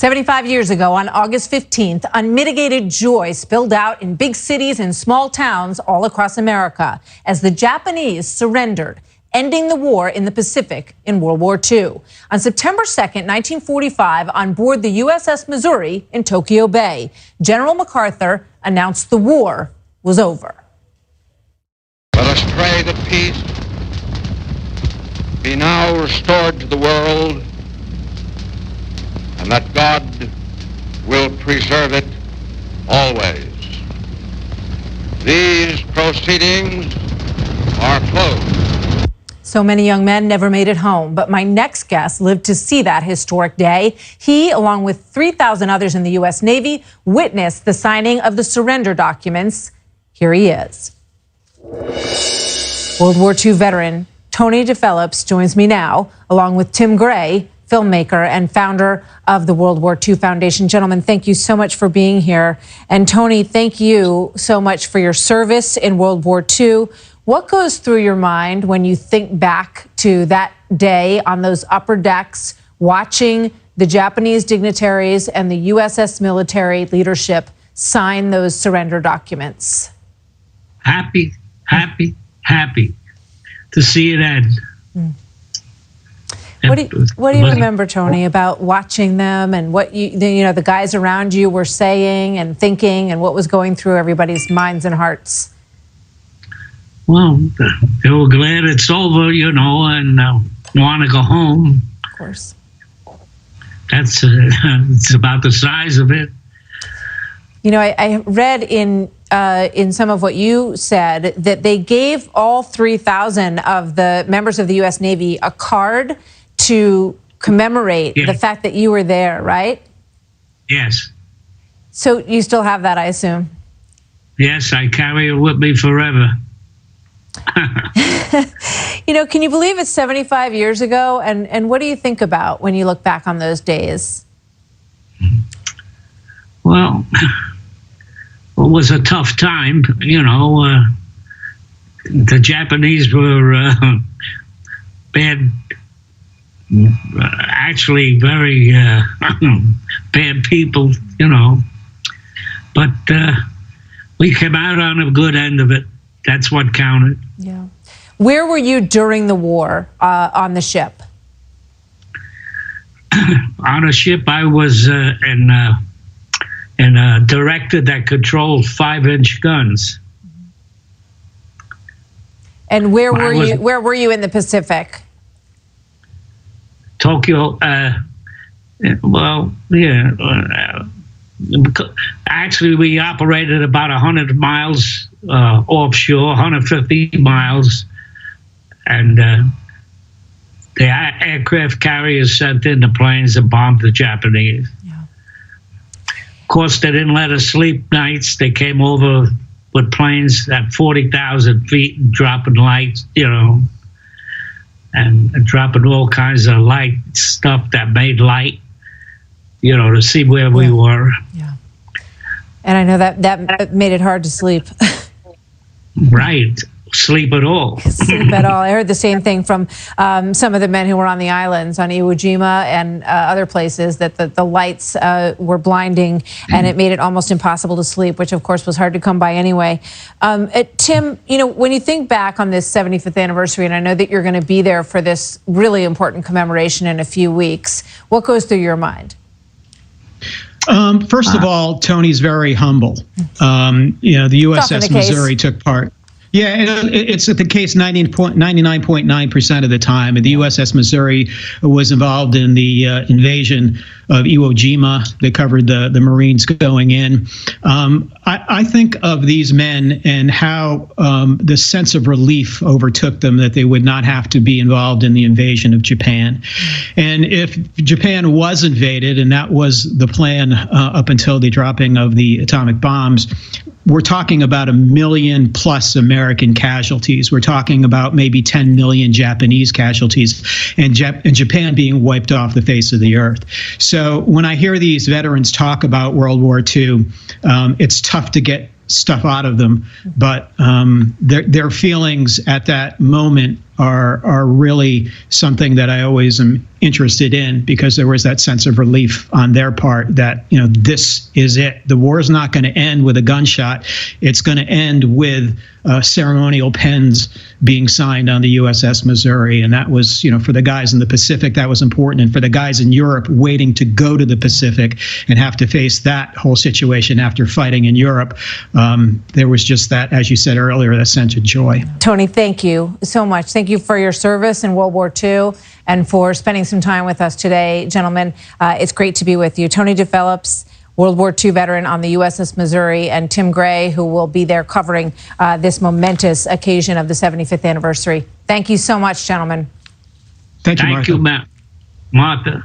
75 years ago, on August 15th, unmitigated joy spilled out in big cities and small towns all across America as the Japanese surrendered, ending the war in the Pacific in World War II. On September 2nd, 1945, on board the USS Missouri in Tokyo Bay, General MacArthur announced the war was over. Let us pray that peace be now restored to the world, and that God will preserve it always. These proceedings are closed. So many young men never made it home, but my next guest lived to see that historic day. He, along with 3,000 others in the U.S. Navy, witnessed the signing of the surrender documents. Here he is. World War II veteran Tony DePhillips joins me now, along with Tim Gray, filmmaker and founder of the World War II Foundation. Gentlemen, thank you so much for being here. And Tony, thank you so much for your service in World War II. What goes through your mind when you think back to that day on those upper decks, watching the Japanese dignitaries and the USS military leadership sign those surrender documents? Happy, happy, happy to see it end. What do you remember, Tony, about watching them and what the guys around you were saying and thinking and what was going through everybody's minds and hearts? Well, they were glad it's over, and want to go home. Of course. That's it's about the size of it. I read in some of what you said that they gave all 3,000 of the members of the U.S. Navy a card to commemorate the fact that you were there, right? Yes. So you still have that, I assume? Yes, I carry it with me forever. Can you believe it's 75 years ago? And what do you think about when you look back on those days? Well, it was a tough time, The Japanese were bad, actually very bad people, But we came out on a good end of it. That's what counted. Yeah. Where were you during the war on the ship? On a ship, I was in a director that controlled 5-inch guns. And where were you in the Pacific? Tokyo. Actually, we operated about 100 miles offshore, 150 miles, and the aircraft carriers sent in the planes and bombed the Japanese. Yeah. Of course, they didn't let us sleep nights. They came over with planes at 40,000 feet and dropping lights, and dropping all kinds of light stuff that made light, to see where we were. Yeah. And I know that made it hard to sleep. Right. Sleep at all. Sleep at all. I heard the same thing from some of the men who were on the islands, on Iwo Jima and other places, that the lights were blinding and it made it almost impossible to sleep, which of course was hard to come by anyway. Tim, when you think back on this 75th anniversary, and I know that you're going to be there for this really important commemoration in a few weeks, what goes through your mind? First of all, Tony's very humble. The USS Missouri took part. Yeah, it's the case 99.9% of the time. And the USS Missouri was involved in the invasion of Iwo Jima. They covered the Marines going in. I think of these men and how the sense of relief overtook them that they would not have to be involved in the invasion of Japan. And if Japan was invaded, and that was the plan up until the dropping of the atomic bombs, we're talking about 1 million plus American casualties. We're talking about maybe 10 million Japanese casualties, and Japan being wiped off the face of the earth. So when I hear these veterans talk about World War II, it's tough to get stuff out of them, but their feelings at that moment are really something that I always am interested in, because there was that sense of relief on their part that, this is it. The war is not going to end with a gunshot. It's going to end with ceremonial pens being signed on the USS Missouri. And that was, for the guys in the Pacific, that was important. And for the guys in Europe waiting to go to the Pacific and have to face that whole situation after fighting in Europe, there was just that, as you said earlier, that sense of joy. Tony, thank you so much. Thank you for your service in World War II and for spending some time with us today, gentlemen. It's great to be with you. Tony DePhillips, World War II veteran on the USS Missouri, and Tim Gray, who will be there covering this momentous occasion of the 75th anniversary. Thank you so much, gentlemen. Thank you, Martha. Thank you, Martha.